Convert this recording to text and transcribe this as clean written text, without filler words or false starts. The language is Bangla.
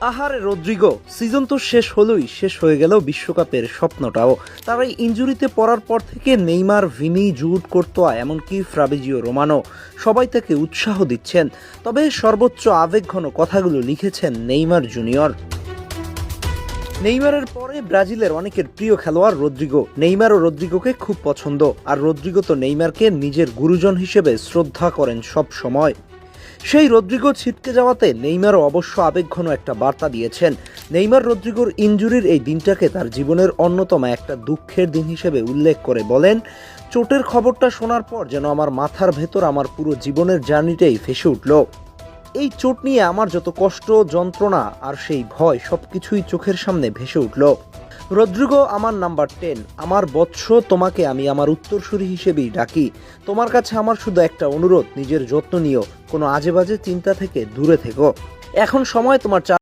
আহারে রদ্রিগো, সিজন তো শেষ হলোই, শেষ হয়ে গেল বিশ্বকাপের স্বপ্নটাও। তার এই ইনজুরিতে পড়ার পর থেকে নেইমার, ভিনি, জুড কোর্তোয়া, এমনকি ফাব্রিজিও রোমানো সবাই তাকে উৎসাহ দিচ্ছেন। তবে সর্বোচ্চ আবেগঘন কথাগুলো লিখেছেন নেইমার জুনিয়র। নেইমারের পরে ব্রাজিলের অনেকের প্রিয় খেলোয়াড় রদ্রিগো। নেইমার ও রদ্রিগোকে খুব পছন্দ, আর রদ্রিগো তো নেইমারকে নিজের গুরুজন হিসেবে শ্রদ্ধা করেন সব সময়। সেই রদ্রিগো ছিটকে যাওয়াতে নেইমারও অবশ্য আবেগঘন একটা বার্তা দিয়েছেন। নেইমার রদ্রিগোর ইনজুরির এই দিনটাকে তার জীবনের অন্যতম একটা দুঃখের দিন হিসেবে উল্লেখ করে বলেন, চোটের খবরটা শোনার পর যেন আমার মাথার ভেতর আমার পুরো জীবনের জার্নিটাই ভেসে উঠল। এই চোট নিয়ে আমার যত কষ্ট, যন্ত্রণা আর সেই ভয় সবকিছুই চোখের সামনে ভেসে উঠল। রদ্রিগো আমার নাম্বার 10, আমার বৎস, তোমাকে আমি আমার উত্তরসূরি হিসেবেই ডাকি। তোমার কাছে আমার শুধু একটা অনুরোধ, নিজের যত্ন নিও, কোনো আজেবাজে চিন্তা থেকে দূরে থেকো। এখন সময় তোমার